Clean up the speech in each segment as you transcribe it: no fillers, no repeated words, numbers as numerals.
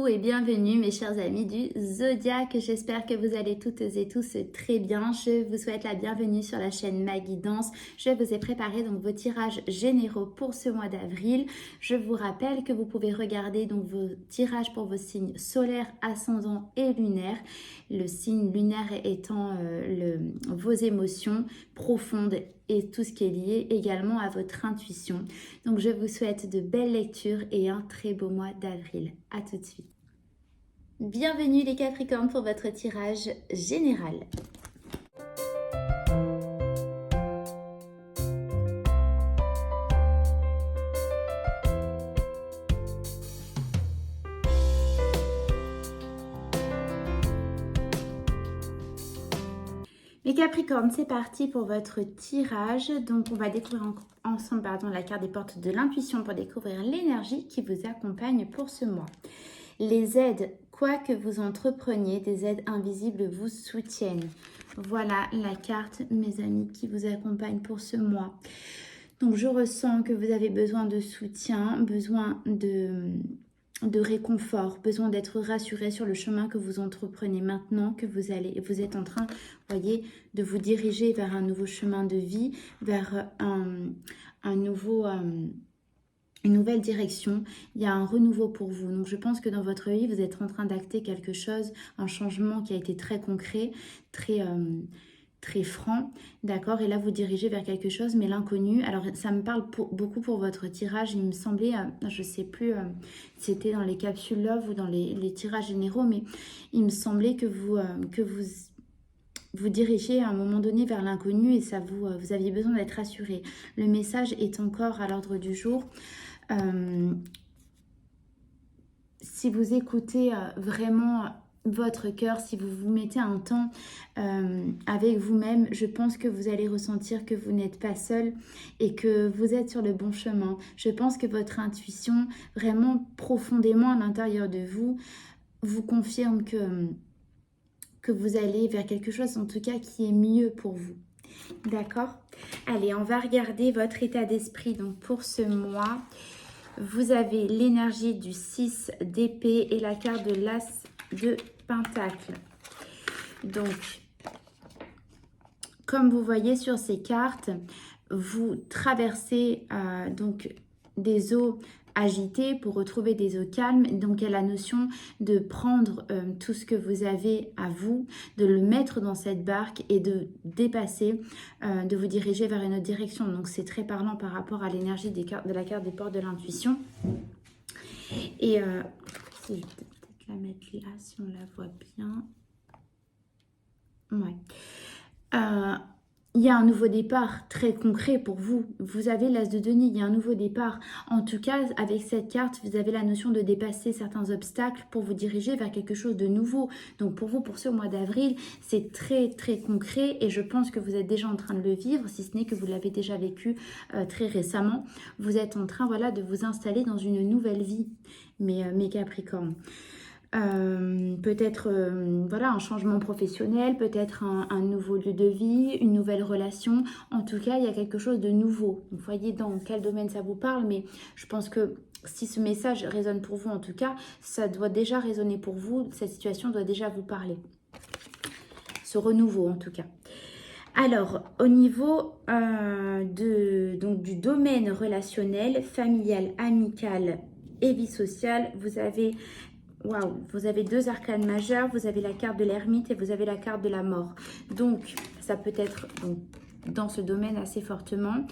Coucou et bienvenue mes chers amis du Zodiaque, j'espère que vous allez toutes et tous très bien. Je vous souhaite la bienvenue sur la chaîne Ma Guidance. Je vous ai préparé donc vos tirages généraux pour ce mois d'avril. Je vous rappelle que vous pouvez regarder donc vos tirages pour vos signes solaires, ascendants et lunaires. Le signe lunaire étant vos émotions profondes et tout ce qui est lié également à votre intuition. Donc je vous souhaite de belles lectures et un très beau mois d'avril. À tout de suite. Bienvenue les Capricornes pour votre tirage général. Les Capricornes, c'est parti pour votre tirage. Donc, on va découvrir ensemble la carte des portes de l'intuition pour découvrir l'énergie qui vous accompagne pour ce mois. Les aides, quoi que vous entrepreniez, des aides invisibles vous soutiennent. Voilà la carte, mes amis, qui vous accompagne pour ce mois. Donc, je ressens que vous avez besoin de soutien, besoin de réconfort, besoin d'être rassuré sur le chemin que vous entreprenez maintenant, que vous êtes en train, voyez, de vous diriger vers un nouveau chemin de vie, vers une nouvelle direction. Il y a un renouveau pour vous. Donc, je pense que dans votre vie, vous êtes en train d'acter quelque chose, un changement qui a été très concret, très franc, d'accord? Et là, vous dirigez vers quelque chose, mais l'inconnu. Alors, ça me parle beaucoup pour votre tirage. Il me semblait, je ne sais plus si c'était dans les capsules Love ou dans les tirages généraux, mais il me semblait que vous dirigez à un moment donné vers l'inconnu et ça vous aviez besoin d'être rassuré. Le message est encore à l'ordre du jour. Si vous écoutez vraiment votre cœur, si vous vous mettez un temps avec vous-même, je pense que vous allez ressentir que vous n'êtes pas seul et que vous êtes sur le bon chemin. Je pense que votre intuition, vraiment profondément à l'intérieur de vous, vous confirme que vous allez vers quelque chose en tout cas qui est mieux pour vous. D'accord? Allez, on va regarder votre état d'esprit donc pour ce mois. Vous avez l'énergie du 6 d'épée et la carte de l'as de pentacle. Donc, comme vous voyez sur ces cartes, vous traversez donc des eaux agitées pour retrouver des eaux calmes. Donc, il y a la notion de prendre tout ce que vous avez à vous, de le mettre dans cette barque et de dépasser, de vous diriger vers une autre direction. Donc, c'est très parlant par rapport à l'énergie de la carte des portes de l'intuition. Et si je peux peut-être la mettre là, si on la voit bien. Ouais. Il y a un nouveau départ très concret pour vous. Vous avez l'as de denier, il y a un nouveau départ. En tout cas, avec cette carte, vous avez la notion de dépasser certains obstacles pour vous diriger vers quelque chose de nouveau. Donc pour vous, pour ce mois d'avril, c'est très très concret et je pense que vous êtes déjà en train de le vivre, si ce n'est que vous l'avez déjà vécu très récemment. Vous êtes en train de vous installer dans une nouvelle vie, mes Capricornes. Peut-être un changement professionnel, peut-être un nouveau lieu de vie, une nouvelle relation. En tout cas, il y a quelque chose de nouveau. Vous voyez dans quel domaine ça vous parle, mais je pense que si ce message résonne pour vous, en tout cas, ça doit déjà résonner pour vous. Cette situation doit déjà vous parler. Ce renouveau, en tout cas. Alors, au niveau du domaine relationnel, familial, amical et vie sociale, vous avez deux arcanes majeures, vous avez la carte de l'ermite et vous avez la carte de la mort. Donc, ça peut être dans ce domaine assez fortement.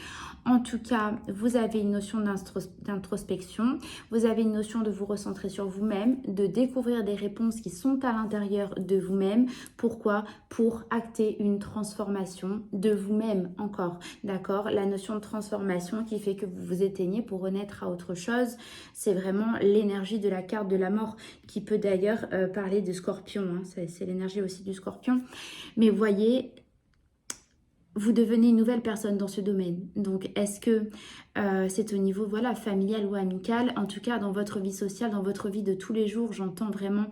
En tout cas, vous avez une notion d'introspection, vous avez une notion de vous recentrer sur vous-même, de découvrir des réponses qui sont à l'intérieur de vous-même. Pourquoi? Pour acter une transformation de vous-même encore, d'accord? La notion de transformation qui fait que vous vous éteignez pour renaître à autre chose, c'est vraiment l'énergie de la carte de la mort qui peut d'ailleurs parler de Scorpion, hein. C'est l'énergie aussi du Scorpion. Mais voyez, vous devenez une nouvelle personne dans ce domaine. Donc, est-ce que c'est au niveau familial ou amical? En tout cas, dans votre vie sociale, dans votre vie de tous les jours, j'entends vraiment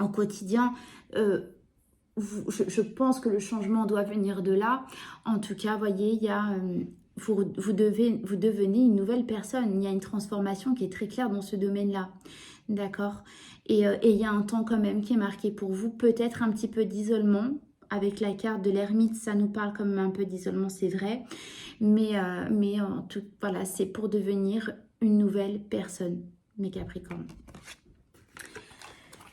au quotidien. Je pense que le changement doit venir de là. En tout cas, voyez, il y a... vous devenez une nouvelle personne. Il y a une transformation qui est très claire dans ce domaine-là. d'accord? Et il y a un temps quand même qui est marqué pour vous, peut-être un petit peu d'isolement. Avec la carte de l'ermite, ça nous parle quand même un peu d'isolement, c'est vrai. Mais en tout, voilà, c'est pour devenir une nouvelle personne, mes Capricornes.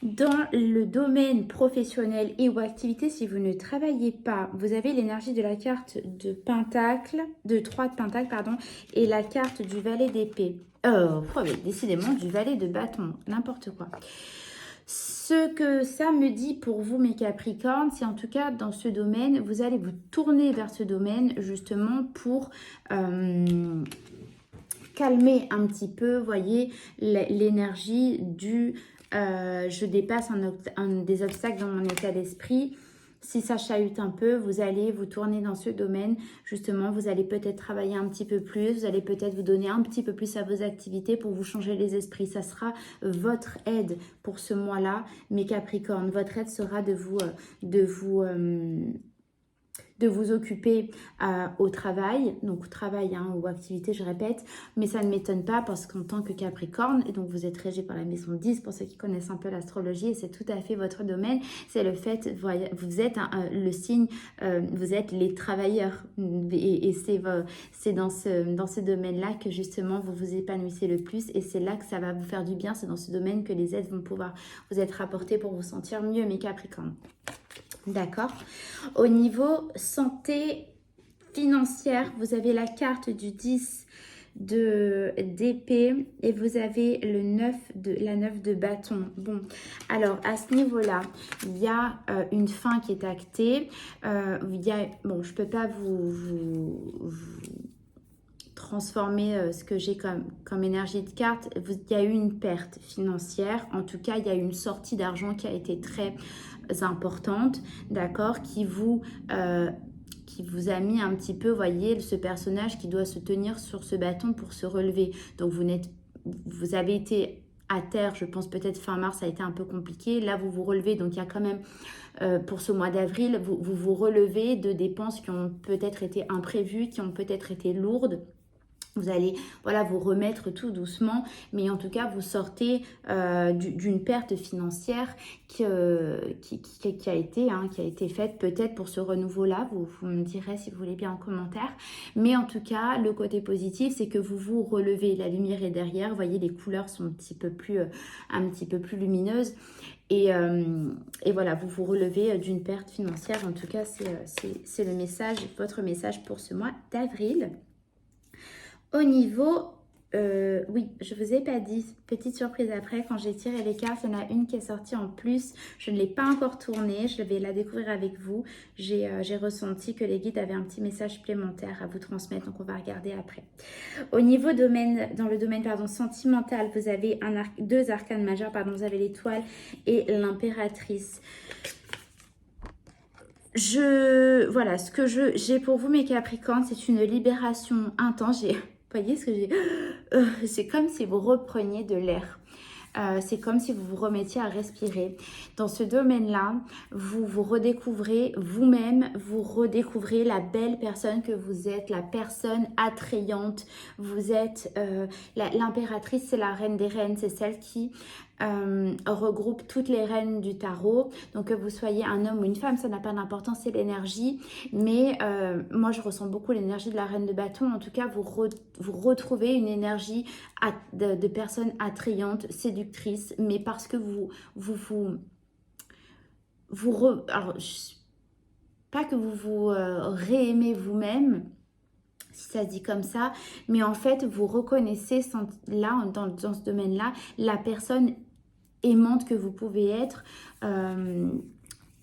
Dans le domaine professionnel et ou activité, si vous ne travaillez pas, vous avez l'énergie de la carte de Pentacle, de 3 de Pentacle, pardon, et la carte du valet d'épée. Oui, décidément, du valet de bâton, n'importe quoi. Ce que ça me dit pour vous, mes Capricornes, c'est en tout cas dans ce domaine, vous allez vous tourner vers ce domaine justement pour calmer un petit peu, voyez, l'énergie du je dépasse des obstacles dans mon état d'esprit. Si ça chahute un peu, vous allez vous tourner dans ce domaine. Justement, vous allez peut-être travailler un petit peu plus. Vous allez peut-être vous donner un petit peu plus à vos activités pour vous changer les esprits. Ça sera votre aide pour ce mois-là, mes Capricornes. Votre aide sera de vous occuper au travail, donc travail ou activité, je répète, mais ça ne m'étonne pas parce qu'en tant que Capricorne, et donc vous êtes régi par la maison 10, pour ceux qui connaissent un peu l'astrologie, et c'est tout à fait votre domaine, c'est le fait, vous êtes le signe, vous êtes les travailleurs, et c'est dans ce domaine-là que justement vous vous épanouissez le plus, et c'est là que ça va vous faire du bien, c'est dans ce domaine que les aides vont pouvoir vous être apportées pour vous sentir mieux, mes Capricornes. D'accord. Au niveau santé financière, vous avez la carte du 10 d'épée et vous avez la 9 de bâton. Bon, alors à ce niveau-là, il y a une fin qui est actée. Bon, je ne peux pas vous transformer ce que j'ai comme énergie de carte. Il y a eu une perte financière. En tout cas, il y a eu une sortie d'argent qui a été très importante, d'accord, qui vous a mis un petit peu, voyez, ce personnage qui doit se tenir sur ce bâton pour se relever. Donc vous avez été à terre, je pense peut-être fin mars, ça a été un peu compliqué. Là, vous vous relevez, donc il y a quand même, pour ce mois d'avril, vous relevez de dépenses qui ont peut-être été imprévues, qui ont peut-être été lourdes. Vous allez vous remettre tout doucement, mais en tout cas, vous sortez d'une perte financière qui a été faite peut-être pour ce renouveau-là. Vous me direz si vous voulez bien en commentaire. Mais en tout cas, le côté positif, c'est que vous vous relevez. La lumière est derrière. Vous voyez, les couleurs sont un petit peu plus lumineuses. Et voilà, vous vous relevez d'une perte financière. En tout cas, c'est le message, votre message pour ce mois d'avril. Au niveau, oui, je ne vous ai pas dit, petite surprise après, quand j'ai tiré les cartes, il y en a une qui est sortie en plus. Je ne l'ai pas encore tournée, je vais la découvrir avec vous. J'ai ressenti que les guides avaient un petit message supplémentaire à vous transmettre, donc on va regarder après. Au niveau dans le domaine sentimental, vous avez deux arcanes majeures, vous avez l'étoile et l'impératrice. Voilà, ce que j'ai pour vous, mes Capricornes, c'est une libération intense. Vous voyez ce que j'ai? C'est comme si vous repreniez de l'air. C'est comme si vous vous remettiez à respirer. Dans ce domaine-là, vous vous redécouvrez vous-même, vous redécouvrez la belle personne que vous êtes, la personne attrayante. Vous êtes l'impératrice, c'est la reine des reines, c'est celle qui regroupe toutes les reines du tarot. Donc que vous soyez un homme ou une femme, ça n'a pas d'importance, c'est l'énergie. Mais moi, je ressens beaucoup l'énergie de la reine de bâton. En tout cas, vous retrouvez une énergie de personnes attrayantes, séductrices, mais parce que pas que vous vous réaimez vous-même, si ça se dit comme ça, mais en fait, vous reconnaissez là, dans ce domaine-là, la personne aimante que vous pouvez être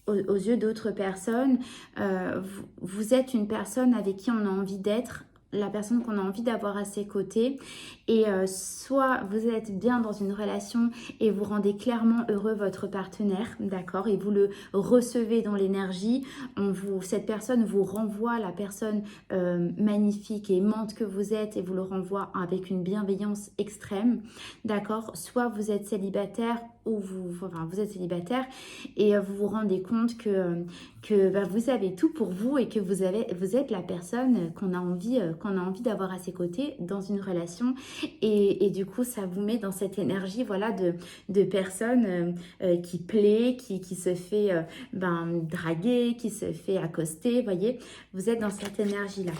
aux yeux d'autres personnes. Vous êtes une personne avec qui on a envie d'être, la personne qu'on a envie d'avoir à ses côtés, et soit vous êtes bien dans une relation et vous rendez clairement heureux votre partenaire, d'accord, et vous le recevez dans l'énergie, cette personne vous renvoie la personne magnifique et aimante que vous êtes et vous le renvoie avec une bienveillance extrême, d'accord, soit vous êtes célibataire ou vous êtes célibataire et vous vous rendez compte que vous avez tout pour vous et que vous êtes la personne qu'on a envie qu'on a envie d'avoir à ses côtés dans une relation. Et du coup, ça vous met dans cette énergie, voilà, de personne qui plaît, qui se fait draguer, qui se fait accoster, voyez. Vous êtes dans cette énergie-là.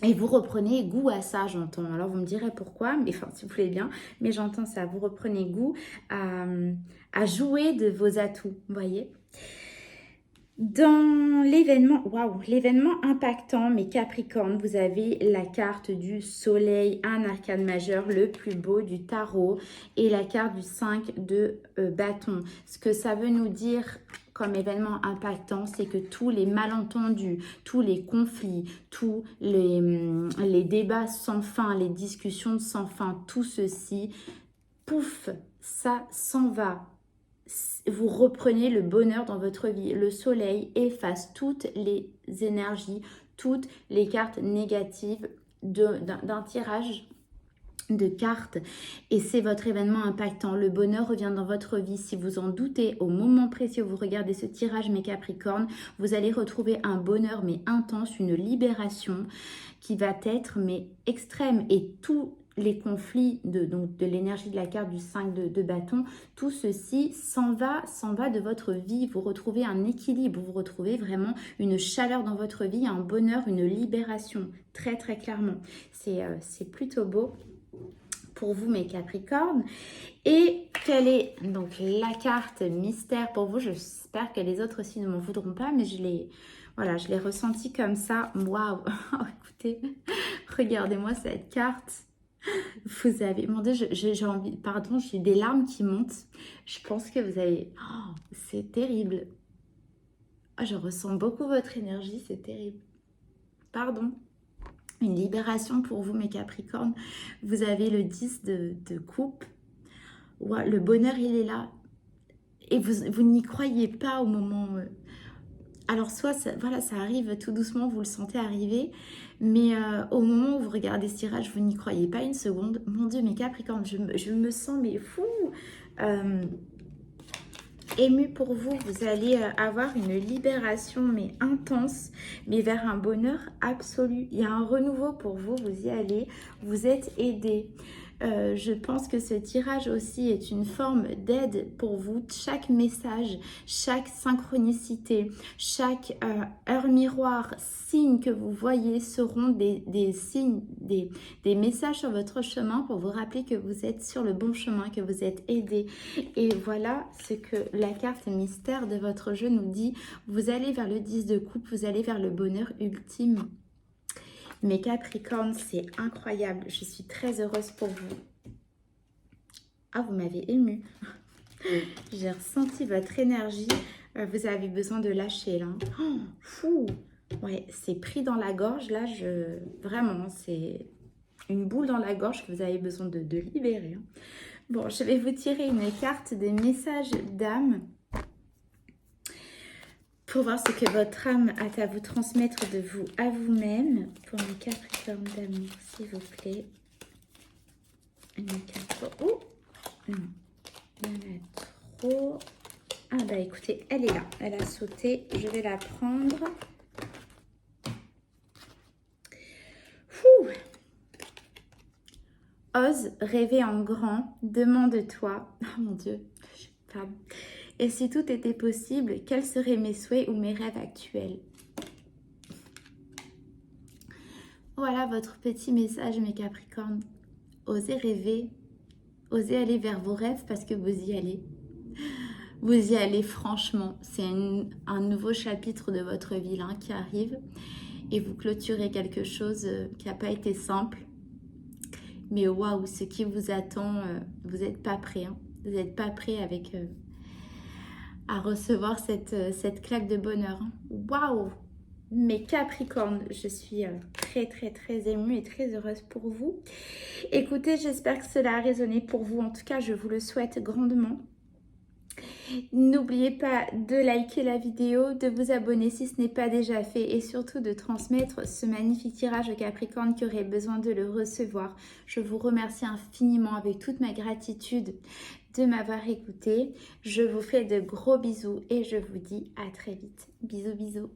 Et vous reprenez goût à ça, j'entends. Alors, vous me direz pourquoi, mais enfin, si vous voulez bien, mais j'entends ça. Vous reprenez goût à jouer de vos atouts, vous voyez. Dans l'événement, waouh, l'événement impactant, mes Capricornes, vous avez la carte du soleil, un arcane majeur, le plus beau du tarot, et la carte du 5 de bâton. Ce que ça veut nous dire comme événement impactant, c'est que tous les malentendus, tous les conflits, tous les débats sans fin, les discussions sans fin, tout ceci, pouf, ça s'en va. Vous reprenez le bonheur dans votre vie. Le soleil efface toutes les énergies, toutes les cartes négatives d'un tirage de cartes, et c'est votre événement impactant. Le bonheur revient dans votre vie. Si vous en doutez au moment précis où vous regardez ce tirage, mes Capricornes, vous allez retrouver un bonheur mais intense, une libération qui va être mais extrême, et tout les conflits de l'énergie de la carte du 5 de bâton, tout ceci s'en va de votre vie. Vous retrouvez un équilibre, vous retrouvez vraiment une chaleur dans votre vie, un bonheur, une libération, très très clairement. C'est plutôt beau pour vous, mes Capricornes. Et quelle est donc la carte mystère pour vous? J'espère que les autres aussi ne m'en voudront pas, mais je l'ai ressenti comme ça. Waouh. Écoutez, regardez-moi cette carte. Vous avez... Mon Dieu, j'ai envie... Pardon, j'ai des larmes qui montent. Je pense que vous avez... Oh, c'est terrible. Oh, je ressens beaucoup votre énergie, c'est terrible. Pardon. Une libération pour vous, mes Capricornes. Vous avez le 10 de coupe. Ouais, le bonheur, il est là. Et vous n'y croyez pas au moment... Alors, soit, voilà, ça arrive tout doucement, vous le sentez arriver. Mais au moment où vous regardez ce tirage, vous n'y croyez pas une seconde. Mon Dieu, mes Capricornes, je me sens mais fou. Ému pour vous, vous allez avoir une libération mais intense, mais vers un bonheur absolu. Il y a un renouveau pour vous, vous y allez, vous êtes aidé. Je pense que ce tirage aussi est une forme d'aide pour vous. Chaque message, chaque synchronicité, chaque heure miroir, signe que vous voyez seront des signes, des messages sur votre chemin pour vous rappeler que vous êtes sur le bon chemin, que vous êtes aidé. Et voilà ce que la carte mystère de votre jeu nous dit. Vous allez vers le 10 de coupe, vous allez vers le bonheur ultime. Mes Capricornes, c'est incroyable. Je suis très heureuse pour vous. Ah, vous m'avez émue. J'ai ressenti votre énergie. Vous avez besoin de lâcher, là. Oh, fou. Ouais, c'est pris dans la gorge, là. Vraiment, c'est une boule dans la gorge que vous avez besoin de libérer. Bon, je vais vous tirer une carte des messages d'âme pour voir ce que votre âme a à vous transmettre de vous à vous-même. Pour mes Capricornes d'amour, s'il vous plaît. Une carte. Oh non, il y en a trop. Ah bah écoutez, elle est là. Elle a sauté. Je vais la prendre. Fou. Ose rêver en grand. Demande-toi. Oh mon Dieu. Pardon. Et si tout était possible, quels seraient mes souhaits ou mes rêves actuels? Voilà votre petit message, mes Capricornes. Osez rêver, osez aller vers vos rêves parce que vous y allez. Vous y allez franchement. C'est un nouveau chapitre de votre vie là, qui arrive. Et vous clôturez quelque chose qui n'a pas été simple. Mais waouh, ce qui vous attend, vous n'êtes pas prêt. Hein. Vous n'êtes pas prêt avec... à recevoir cette claque de bonheur. Waouh! Mes Capricornes, je suis très très très émue et très heureuse pour vous. Écoutez, j'espère que cela a résonné pour vous. En tout cas, je vous le souhaite grandement. N'oubliez pas de liker la vidéo, de vous abonner si ce n'est pas déjà fait et surtout de transmettre ce magnifique tirage au Capricorne qui aurait besoin de le recevoir. Je vous remercie infiniment avec toute ma gratitude de m'avoir écouté. Je vous fais de gros bisous et je vous dis à très vite. Bisous bisous.